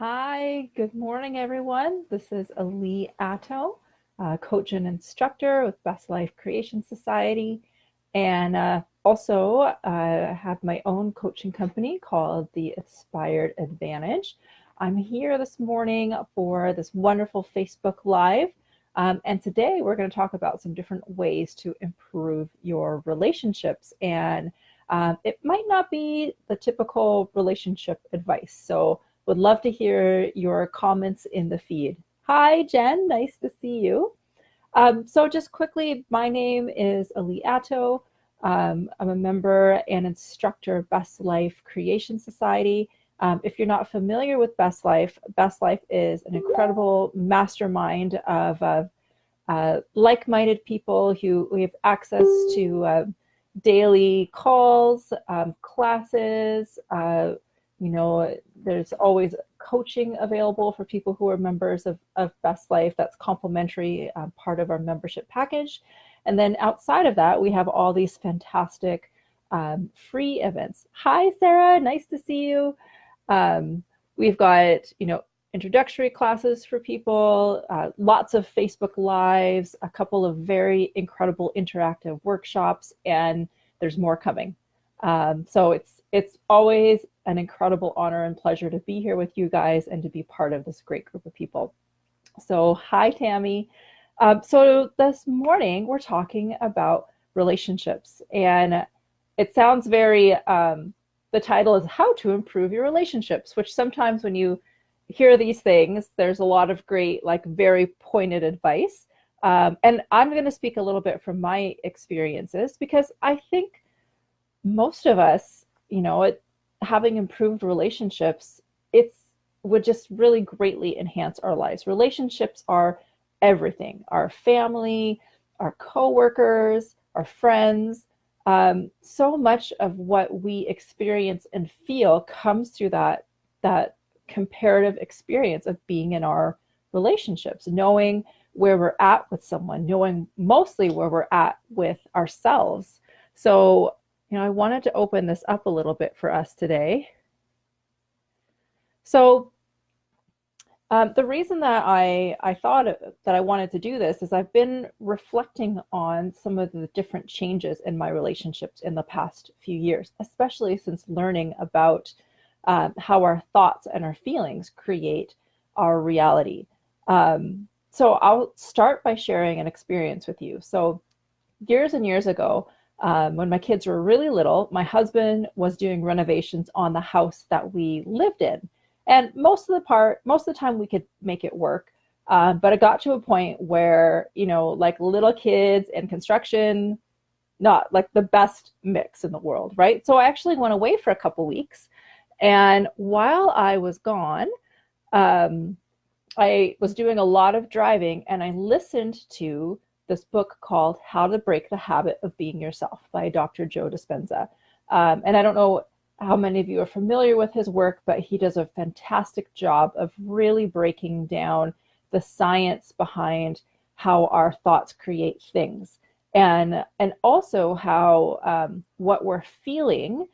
Hi, good morning, everyone. This is Alee Attoe, coach and instructor with Best Life Creation Society, and also have my own coaching company called the Inspired Advantage. I'm here this morning for this wonderful Facebook Live, and today we're going to talk about some different ways to improve your relationships. And it might not be the typical relationship advice, so would love to hear your comments in the feed. Hi, Jen. Nice to see you. So just quickly, my name is Alee Attoe. I'm a member and instructor of Best Life Creation Society. If you're not familiar with Best Life is an incredible mastermind of like-minded people who we have access to daily calls, classes. There's always coaching available for people who are members of Best Life. That's complimentary, part of our membership package. And then outside of that, we have all these fantastic free events. Hi, Sarah. Nice to see you. We've got, introductory classes for people, lots of Facebook Lives, a couple of very incredible interactive workshops, and there's more coming. So it's always an incredible honor and pleasure to be here with you guys and to be part of this great group of people. So hi, Tammy. So this morning we're talking about relationships, and it sounds very, the title is How to Improve Your Relationships, which sometimes when you hear these things, there's a lot of great, like very pointed advice. And I'm going to speak a little bit from my experiences because I think most of us, having improved relationships, it would just really greatly enhance our lives. Relationships are everything. Our family, our coworkers, our friends. So much of what we experience and feel comes through that comparative experience of being in our relationships, knowing where we're at with someone, knowing mostly where we're at with ourselves. So I wanted to open this up a little bit for us today. So the reason that I thought that I wanted to do this is I've been reflecting on some of the different changes in my relationships in the past few years, especially since learning about how our thoughts and our feelings create our reality. So I'll start by sharing an experience with you. So years and years ago, when my kids were really little, my husband was doing renovations on the house that we lived in. And most of the time we could make it work. But it got to a point where, like little kids and construction, not like the best mix in the world, right? So I actually went away for a couple weeks. And while I was gone, I was doing a lot of driving and I listened to this book called How to Break the Habit of Being Yourself by Dr. Joe Dispenza. And I don't know how many of you are familiar with his work, but he does a fantastic job of really breaking down the science behind how our thoughts create things. And also how what we're feeling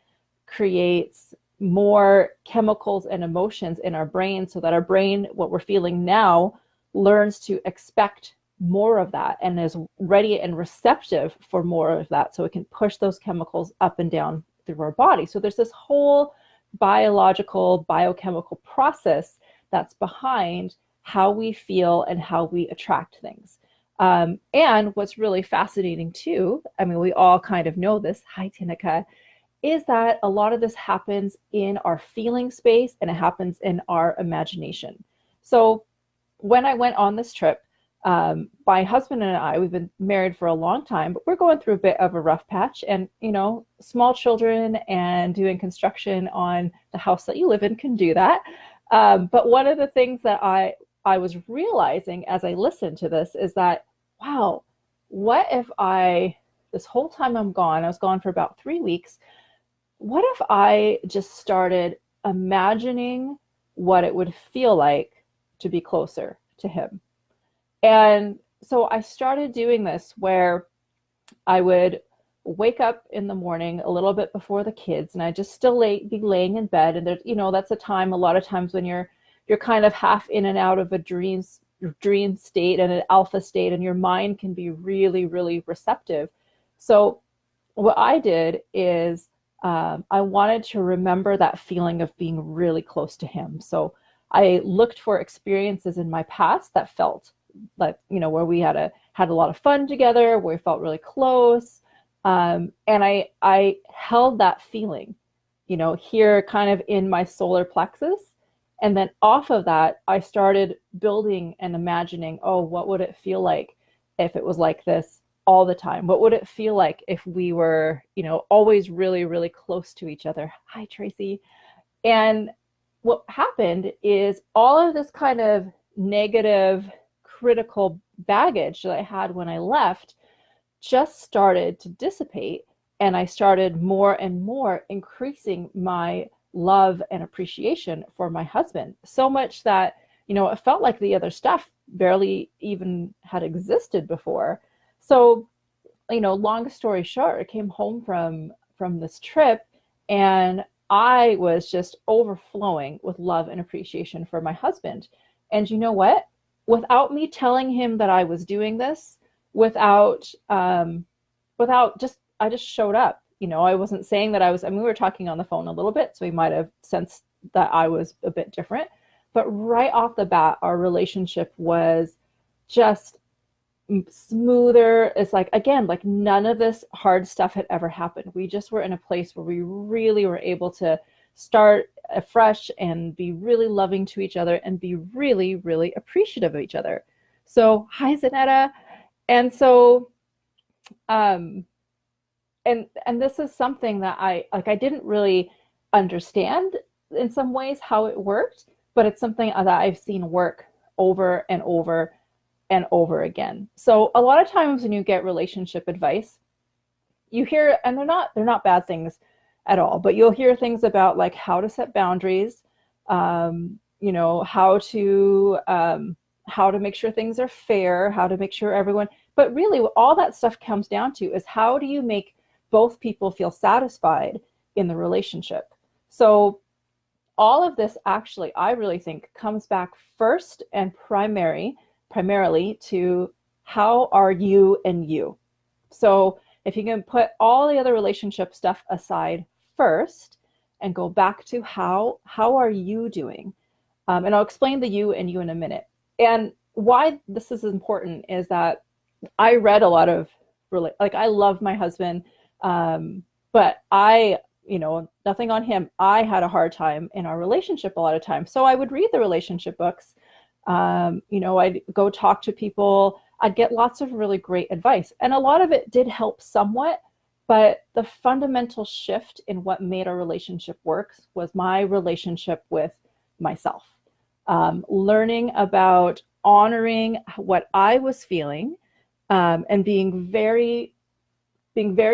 creates more chemicals and emotions in our brain, so that our brain, what we're feeling now, learns to expect more of that and is ready and receptive for more of that, so it can push those chemicals up and down through our body. So there's this whole biological, biochemical process that's behind how we feel and how we attract things. And what's really fascinating too, I mean, we all kind of know this, hi Tinika, is that a lot of this happens in our feeling space and it happens in our imagination. So when I went on this trip, my husband and I, we've been married for a long time, but we're going through a bit of a rough patch, and small children and doing construction on the house that you live in can do that. But one of the things that I was realizing as I listened to this is that, wow, what if this whole time I was gone for about 3 weeks, what if I just started imagining what it would feel like to be closer to him? And so I started doing this where I would wake up in the morning a little bit before the kids, and I just still be laying in bed. And there's, that's a time, a lot of times when you're you're kind of half in and out of a dream state and an alpha state, and your mind can be really, really receptive. So what I did is I wanted to remember that feeling of being really close to him. So I looked for experiences in my past that felt like, where we had a lot of fun together, where we felt really close. And I held that feeling, here kind of in my solar plexus. And then off of that, I started building and imagining, oh, what would it feel like if it was like this all the time? What would it feel like if we were, always really, really close to each other? Hi, Tracy. And what happened is all of this kind of negative, critical baggage that I had when I left just started to dissipate. And I started more and more increasing my love and appreciation for my husband, so much that, it felt like the other stuff barely even had existed before. So, long story short, I came home from this trip, and I was just overflowing with love and appreciation for my husband. And you know what? Without me telling him that I was doing this, without just, I just showed up. I wasn't saying that we were talking on the phone a little bit, so he might have sensed that I was a bit different. But right off the bat, our relationship was just smoother. It's like, again, like none of this hard stuff had ever happened. We just were in a place where we really were able to start afresh and be really loving to each other and be really, really appreciative of each other. So, hi, Zanetta. And so, and this is something that I didn't really understand in some ways how it worked, but it's something that I've seen work over and over and over again. So a lot of times when you get relationship advice, you hear, and they're not bad things at all, but you'll hear things about like how to set boundaries, how to make sure things are fair, how to make sure everyone, but really all that stuff comes down to is how do you make both people feel satisfied in the relationship. So all of this actually, I really think, comes back first and primarily to how are you and you. So if you can put all the other relationship stuff aside first and go back to how are you doing? And I'll explain the you and you in a minute. And why this is important is that I read a lot of, I love my husband, but nothing on him. I had a hard time in our relationship a lot of times. So I would read the relationship books. I'd go talk to people. I'd get lots of really great advice. And a lot of it did help somewhat. But the fundamental shift in what made our relationship work was my relationship with myself. Learning about honoring what I was feeling, and being very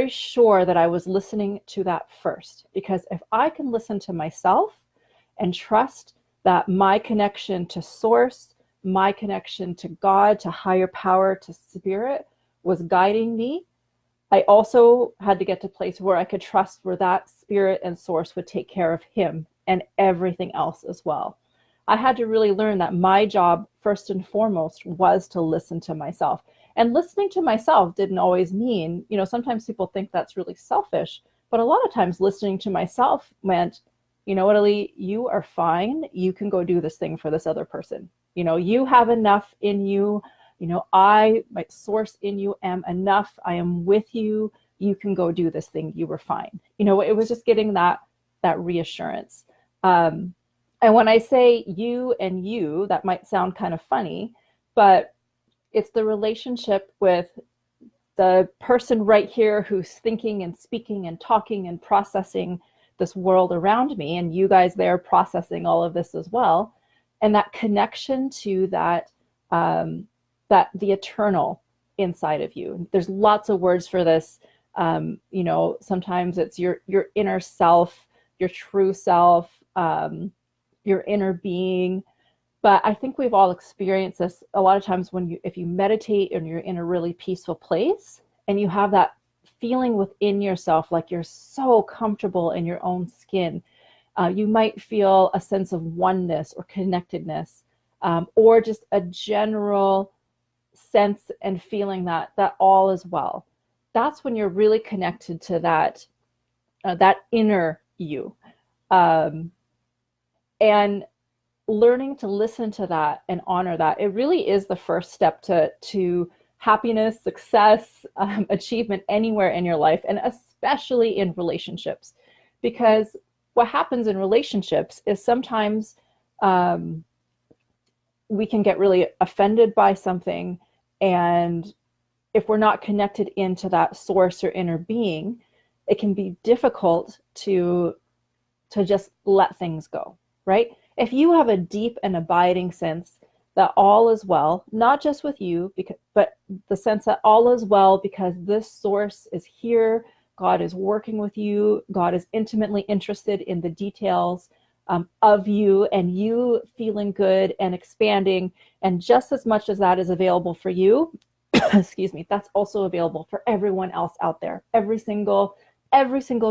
sure that I was listening to that first. Because if I can listen to myself and trust that my connection to source, my connection to God, to higher power, to spirit was guiding me, I also had to get to a place where I could trust where that spirit and source would take care of him and everything else as well. I had to really learn that my job, first and foremost, was to listen to myself. And listening to myself didn't always mean, sometimes people think that's really selfish, but a lot of times listening to myself meant, you know what, Alee, you are fine. You can go do this thing for this other person. You have enough in you. My source in you am enough. I am with you. You can go do this thing. You were fine. It was just getting that reassurance. And when I say you and you, that might sound kind of funny, but it's the relationship with the person right here who's thinking and speaking and talking and processing this world around me, and you guys there processing all of this as well. And that connection to that the eternal inside of you. There's lots of words for this. Sometimes it's your inner self, your true self, your inner being. But I think we've all experienced this a lot of times if you meditate and you're in a really peaceful place and you have that feeling within yourself, like you're so comfortable in your own skin. You might feel a sense of oneness or connectedness, or just a general sense and feeling that all is well. That's when you're really connected to that inner you. Um, and learning to listen to that and honor that, it really is the first step to happiness, success, achievement anywhere in your life, and especially in relationships. Because what happens in relationships is sometimes um, we can get really offended by something, and if we're not connected into that source or inner being, it can be difficult to just let things go, right? If you have a deep and abiding sense that all is well, not just with you, but the sense that all is well because this source is here, God is working with you, God is intimately interested in the details of you, and you feeling good and expanding. And just as much as that is available for you, excuse me, that's also available for everyone else out there. Every single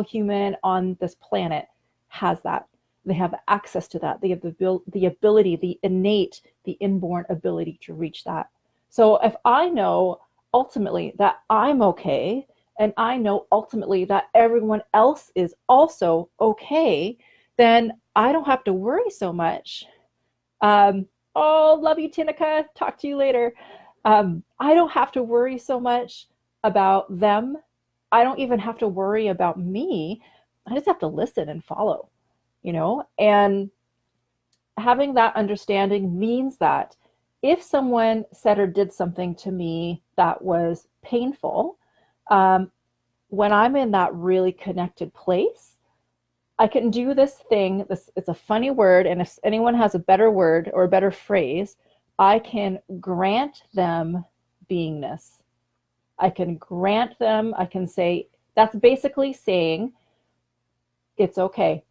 human on this planet has that. They have access to that. They have the ability, the innate, the inborn ability to reach that. So if I know ultimately that I'm okay, and I know ultimately that everyone else is also okay, then I don't have to worry so much. Oh, love you, Tinica. Talk to you later. I don't have to worry so much about them. I don't even have to worry about me. I just have to listen and follow, and having that understanding means that if someone said or did something to me that was painful, when I'm in that really connected place, I can do this thing. It's a funny word, and if anyone has a better word or a better phrase, I can grant them beingness. I can grant them, I can say, that's basically saying, it's okay.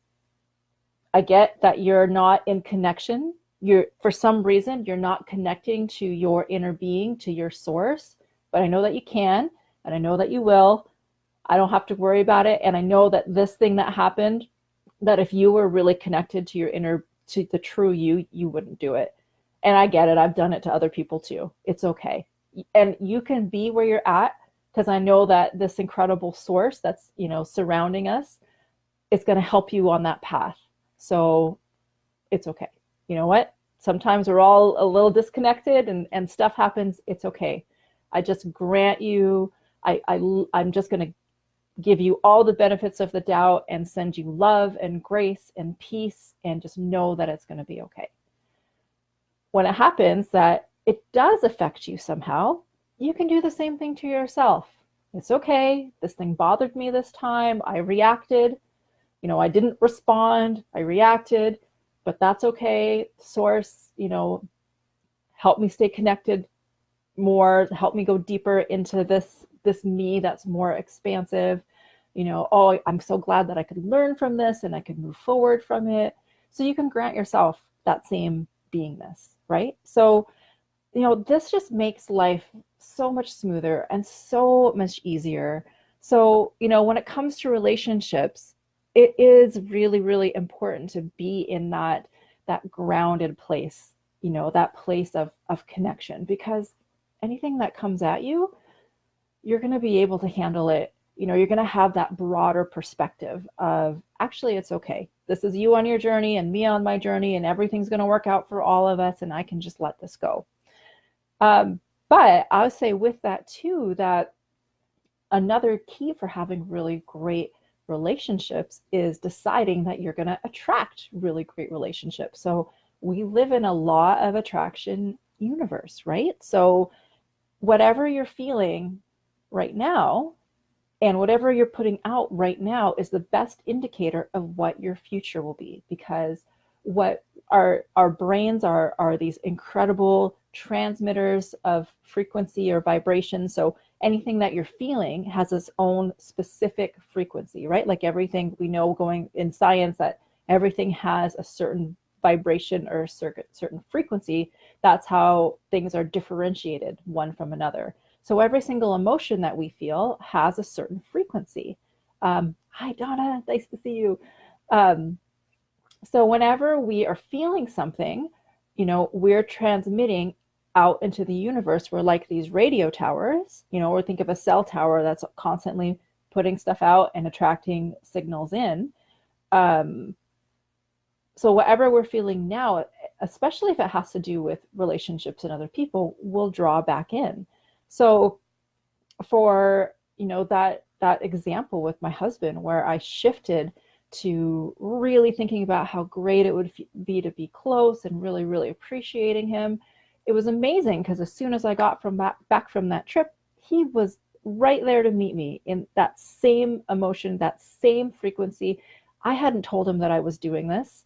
I get that you're not in connection. For some reason, you're not connecting to your inner being, to your source, but I know that you can, and I know that you will. I don't have to worry about it. And I know that this thing that happened, that if you were really connected to your inner, to the true you, you wouldn't do it. And I get it. I've done it to other people too. It's okay. And you can be where you're at, because I know that this incredible source that's, surrounding us, it's going to help you on that path. So it's okay. You know what? Sometimes we're all a little disconnected and stuff happens. It's okay. I just grant you, I'm just going to give you all the benefits of the doubt and send you love and grace and peace, and just know that it's going to be okay. When it happens that it does affect you somehow, you can do the same thing to yourself. It's okay. This thing bothered me this time. I reacted. I didn't respond. I reacted, but that's okay. Source, help me stay connected more, help me go deeper into this me that's more expansive. Oh, I'm so glad that I could learn from this and I could move forward from it. So you can grant yourself that same beingness, right? So, this just makes life so much smoother and so much easier. So, when it comes to relationships, it is really, really important to be in that grounded place, that place of connection, because anything that comes at you, you're going to be able to handle it. You're going to have that broader perspective of, actually, it's okay. This is you on your journey and me on my journey, and everything's going to work out for all of us, and I can just let this go. But I would say with that too, that another key for having really great relationships is deciding that you're going to attract really great relationships. So we live in a law of attraction universe, right? So whatever you're feeling right now and whatever you're putting out right now is the best indicator of what your future will be, because what our brains are these incredible transmitters of frequency or vibration. So anything that you're feeling has its own specific frequency, right? Like everything we know going in science, that everything has a certain vibration or certain frequency. That's how things are differentiated one from another. So every single emotion that we feel has a certain frequency. Hi, Donna. Nice to see you. So whenever we are feeling something, we're transmitting out into the universe. We're like these radio towers, or think of a cell tower that's constantly putting stuff out and attracting signals in. Um, so whatever we're feeling now, especially if it has to do with relationships and other people, will draw back in. So for that example with my husband, where I shifted to really thinking about how great it would be to be close and really, really appreciating him, it was amazing because as soon as I got back from that trip, he was right there to meet me in that same emotion, that same frequency. I hadn't told him that I was doing this,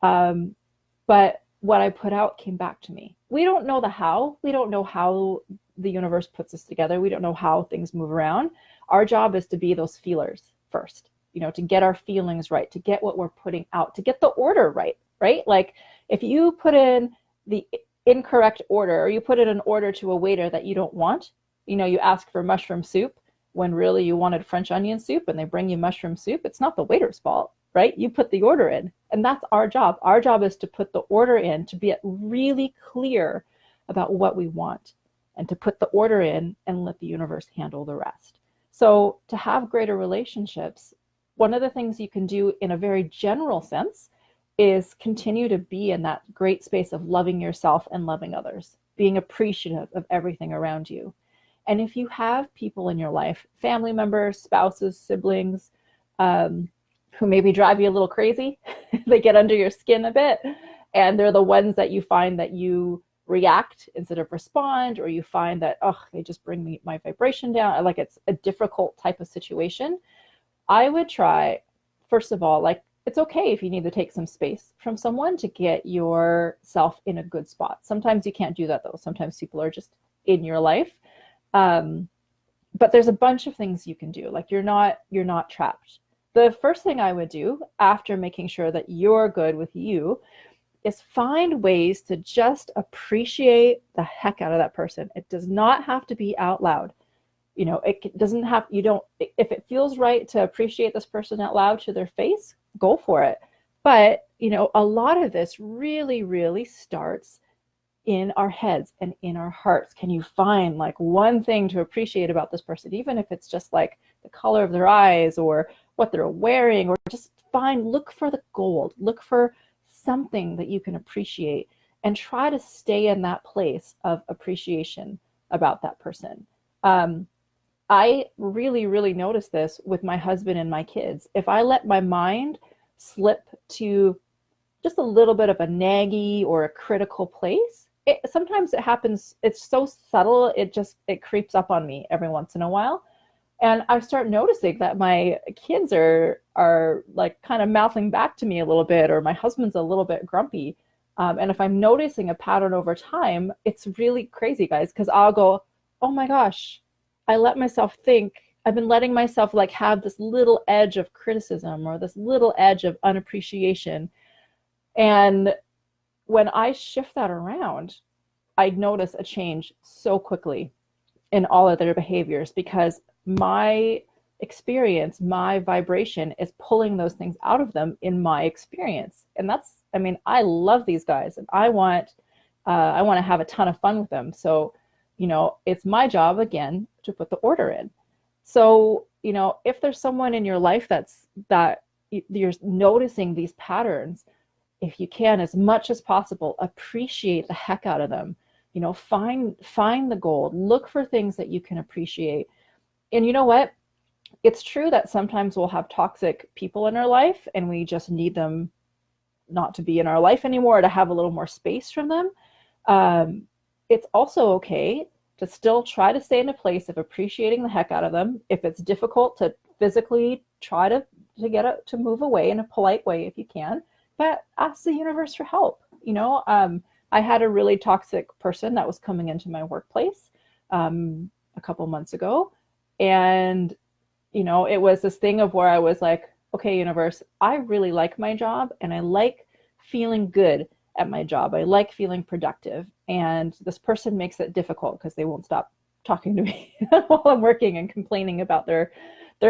but what I put out came back to me. We don't know the how. We don't know how the universe puts us together. We don't know how things move around. Our job is to be those feelers first, to get our feelings right, to get what we're putting out, to get the order right, right? Like if you put in the incorrect order, or you put in an order to a waiter that you don't want, you ask for mushroom soup when really you wanted French onion soup and they bring you mushroom soup, it's not the waiter's fault, right? You put the order in, and that's our job. Our job is to put the order in, to be really clear about what we want, and to put the order in and let the universe handle the rest. So to have greater relationships, one of the things you can do in a very general sense is continue to be in that great space of loving yourself and loving others, being appreciative of everything around you. And if you have people in your life, family members, spouses, siblings, who maybe drive you a little crazy, they get under your skin a bit, and they're the ones that you find that you react instead of respond, or you find that, oh, they just bring my vibration down, like it's a difficult type of situation, I would try, first of all, like, it's okay if you need to take some space from someone to get yourself in a good spot. Sometimes you can't do that though. Sometimes people are just in your life. But there's a bunch of things you can do. Like you're not trapped. The first thing I would do after making sure that you're good with you is find ways to just appreciate the heck out of that person. It does not have to be out loud. It doesn't have, if it feels right to appreciate this person out loud to their face, go for it. But, a lot of this really, really starts in our heads and in our hearts. Can you find like one thing to appreciate about this person, even if it's just like the color of their eyes or what they're wearing, or just look for the gold, look for something that you can appreciate, and try to stay in that place of appreciation about that person. I really, really noticed this with my husband and my kids. If I let my mind slip to just a little bit of a naggy or a critical place, sometimes it happens, it's so subtle, it creeps up on me every once in a while. And I start noticing that my kids are like kind of mouthing back to me a little bit, or my husband's a little bit grumpy. And if I'm noticing a pattern over time, it's really crazy, guys, because I'll go, oh my gosh, I let myself think, I've been letting myself like have this little edge of criticism or this little edge of unappreciation. And when I shift that around, I notice a change so quickly in all of their behaviors, because my experience, my vibration is pulling those things out of them in my experience. And I love these guys, and I want to have a ton of fun with them. So, it's my job again to put the order in. So, if there's someone in your life that you're noticing these patterns, if you can, as much as possible, appreciate the heck out of them. Find the gold, look for things that you can appreciate. And you know what? It's true that sometimes we'll have toxic people in our life and we just need them not to be in our life anymore, to have a little more space from them. It's also okay to still try to stay in a place of appreciating the heck out of them. If it's difficult, to physically try to get it to move away in a polite way if you can, but ask the universe for help. I had a really toxic person that was coming into my workplace a couple months ago. And, it was this thing of where I was like, okay, universe, I really like my job and I like feeling good at my job. I like feeling productive. And this person makes it difficult because they won't stop talking to me while I'm working and complaining about their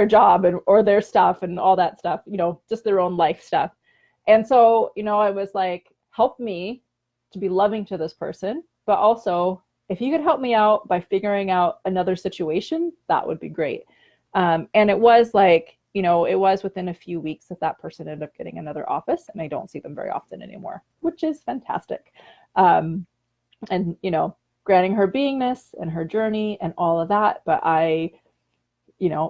job or their stuff and all that stuff, just their own life stuff. And so, I was like, help me to be loving to this person, but also if you could help me out by figuring out another situation, that would be great. And it was like, it was within a few weeks that that person ended up getting another office, and I don't see them very often anymore, which is fantastic. And, granting her beingness and her journey and all of that, but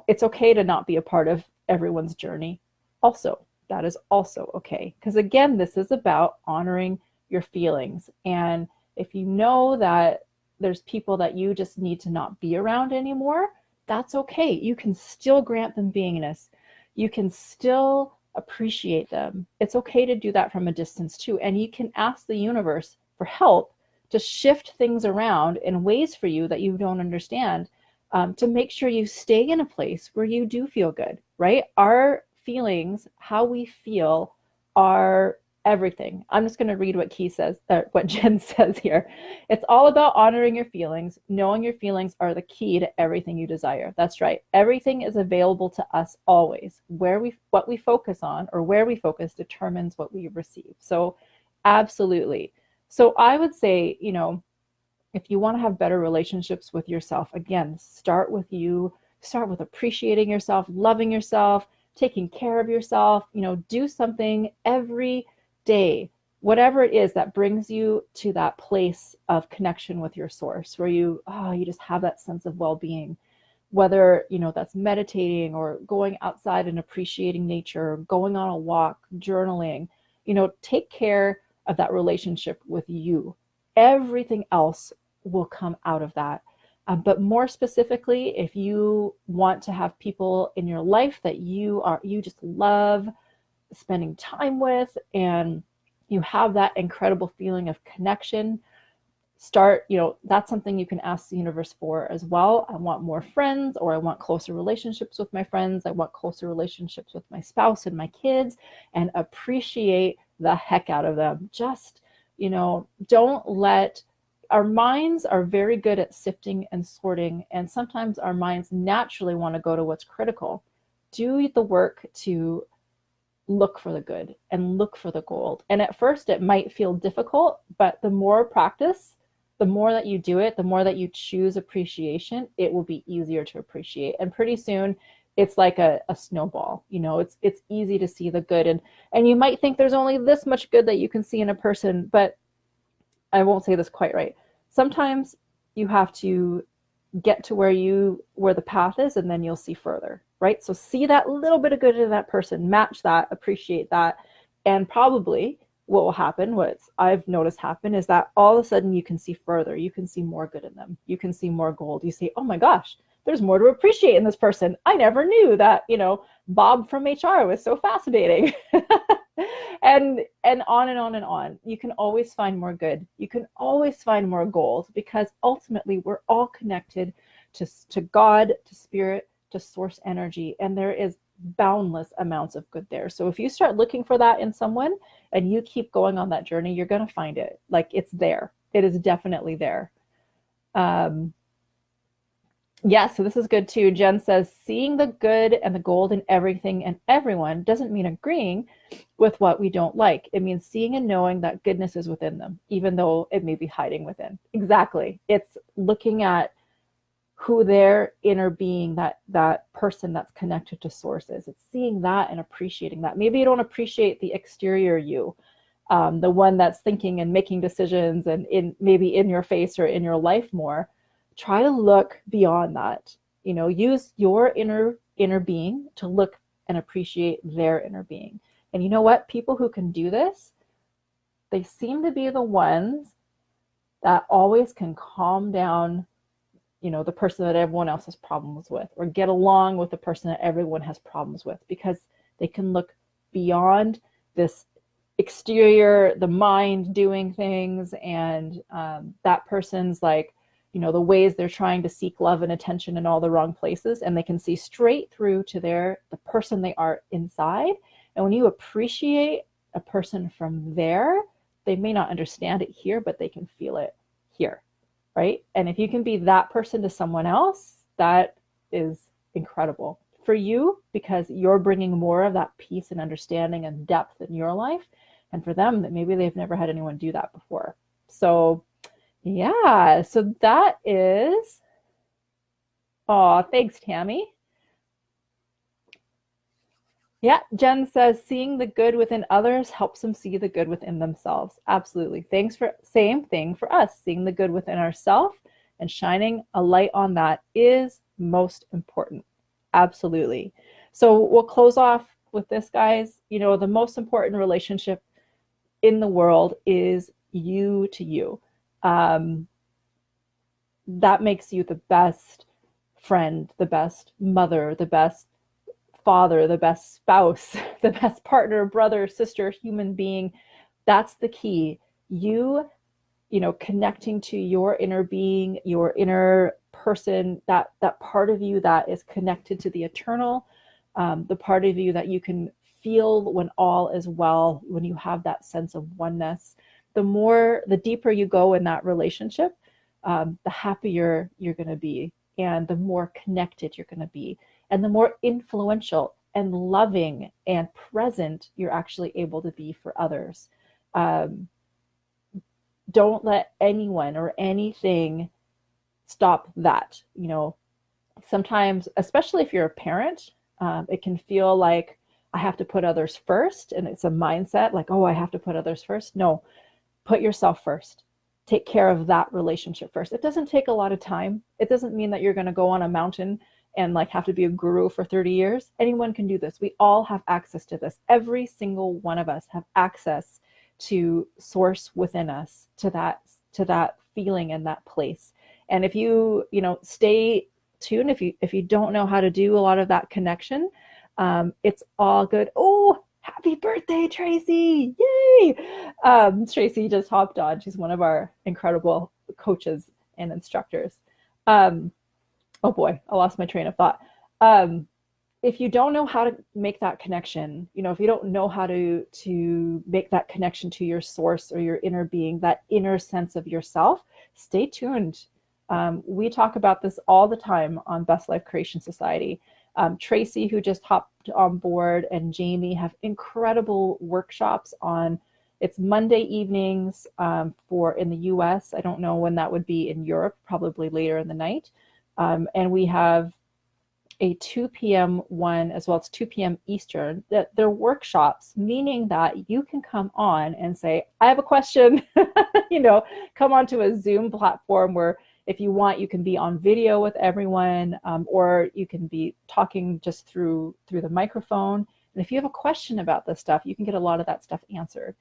it's okay to not be a part of everyone's journey. Also, that is also okay. Because again, this is about honoring your feelings. And if you know that there's people that you just need to not be around anymore, that's okay. You can still grant them beingness. You can still appreciate them. It's okay to do that from a distance too. And you can ask the universe for help to shift things around in ways for you that you don't understand, to make sure you stay in a place where you do feel good, right? Our feelings, how we feel, are everything. I'm just going to read what Jen says here. It's all about honoring your feelings. Knowing your feelings are the key to everything you desire. That's right. Everything is available to us always. What we focus on, or where we focus, determines what we receive. So absolutely. So I would say, if you want to have better relationships with yourself, again, start with you. Start with appreciating yourself, loving yourself, taking care of yourself. Do something every day, whatever it is that brings you to that place of connection with your source, where you just have that sense of well-being, whether, that's meditating or going outside and appreciating nature, going on a walk, journaling. Take care of that relationship with you. Everything else will come out of that. But more specifically, if you want to have people in your life that you just love spending time with, and you have that incredible feeling of connection, that's something you can ask the universe for as well. I want more friends, or I want closer relationships with my friends. I want closer relationships with my spouse and my kids, and appreciate the heck out of them. Just, don't let our minds are very good at sifting and sorting, and sometimes our minds naturally want to go to what's critical. Do the work to look for the good and look for the gold. And at first it might feel difficult, but the more practice, the more that you do it, the more that you choose appreciation, it will be easier to appreciate. And pretty soon it's like a snowball. It's easy to see the good. And you might think there's only this much good that you can see in a person, but I won't say this quite right. Sometimes you have to get to where the path is, and then you'll see further, right? So see that little bit of good in that person, match that, appreciate that. And probably what will happen, what I've noticed happen, is that all of a sudden you can see further. You can see more good in them. You can see more gold. You say, oh my gosh, there's more to appreciate in this person. I never knew that, Bob from HR was so fascinating. and on and on and on. You can always find more good. You can always find more gold, because ultimately we're all connected to God, to spirit, to source energy, and there is boundless amounts of good there. So if you start looking for that in someone and you keep going on that journey, you're going to find it. Like, it's there. It is definitely there. Yeah, so this is good too. Jen says, seeing the good and the gold in everything and everyone doesn't mean agreeing with what we don't like. It means seeing and knowing that goodness is within them, even though it may be hiding within. Exactly. It's looking at who their inner being, that person that's connected to source is. It's seeing that and appreciating that. Maybe you don't appreciate the exterior you, the one that's thinking and making decisions and maybe in your face or in your life more. Try to look beyond that. Use your inner being to look and appreciate their inner being. And you know what? People who can do this, they seem to be the ones that always can calm down, the person that everyone else has problems with, or get along with the person that everyone has problems with, because they can look beyond this exterior, the mind doing things, and that person's like, the ways they're trying to seek love and attention in all the wrong places, and they can see straight through to the person they are inside. And when you appreciate a person from there, they may not understand it here, but they can feel it here, right? And if you can be that person to someone else, that is incredible. for you because you're bringing more of that peace and understanding and depth in your life. And for them, that maybe they've never had anyone do that before. So yeah, so that is, oh, thanks, Tammy. Yeah, Jen says seeing the good within others helps them see the good within themselves. Absolutely. Thanks for same thing for us. Seeing the good within ourselves and shining a light on that is most important. Absolutely. So we'll close off with this, guys. You know, the most important relationship in the world is you to you. That makes you the best friend, the best mother, the best father, the best spouse, the best partner, brother, sister, human being. That's the key. You know, connecting to your inner being, your inner person, that part of you that is connected to the eternal, the part of you that you can feel when all is well, when you have that sense of oneness. The deeper you go in that relationship, the happier you're going to be, and the more connected you're going to be, and the more influential and loving and present you're actually able to be for others. Don't let anyone or anything stop that. You know, sometimes, especially if you're a parent, it can feel like I have to put others first, and it's a mindset like, oh, I have to put others first. No, put yourself first. Take care of that relationship first. It doesn't take a lot of time. It doesn't mean that you're going to go on a mountain and like have to be a guru for 30 years. Anyone can do this. We all have access to this. Every single one of us have access to source within us, to that feeling and that place. And if you stay tuned, if you don't know how to do a lot of that connection, it's all good. Oh, happy birthday, Tracy. Yay. Tracy just hopped on. She's one of our incredible coaches and instructors. Oh boy, I lost my train of thought. If you don't know how to make that connection, if you don't know how to make that connection to your source or your inner being, that inner sense of yourself, stay tuned. We talk about this all the time on Best Life Creation Society. Tracy, who just hopped on board, and Jamie have incredible workshops on, it's Monday evenings for in the US. I don't know when that would be in Europe, probably later in the night. And we have a 2 p.m. one as well. It's 2 p.m. Eastern. They're workshops, meaning that you can come on and say, I have a question, come onto a Zoom platform where if you want, you can be on video with everyone, or you can be talking just through the microphone. And if you have a question about this stuff, you can get a lot of that stuff answered.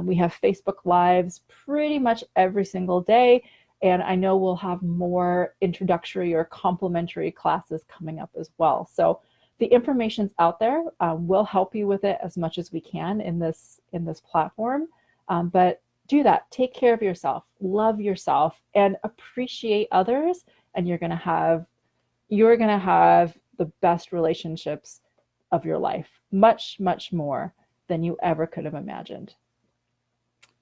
We have Facebook Lives pretty much every single day. And I know we'll have more introductory or complementary classes coming up as well. So the information's out there. We'll help you with it as much as we can in this platform. But do that. Take care of yourself, love yourself, and appreciate others. And you're gonna have the best relationships of your life, much, much more than you ever could have imagined.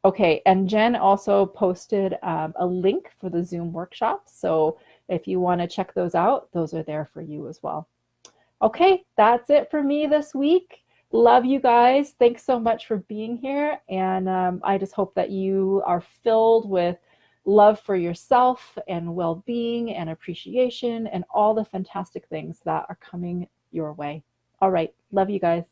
Okay, and Jen also posted a link for the Zoom workshops. So if you want to check those out, those are there for you as well. Okay, that's it for me this week. Love you guys. Thanks so much for being here. And I just hope that you are filled with love for yourself and well-being and appreciation and all the fantastic things that are coming your way. All right, love you guys.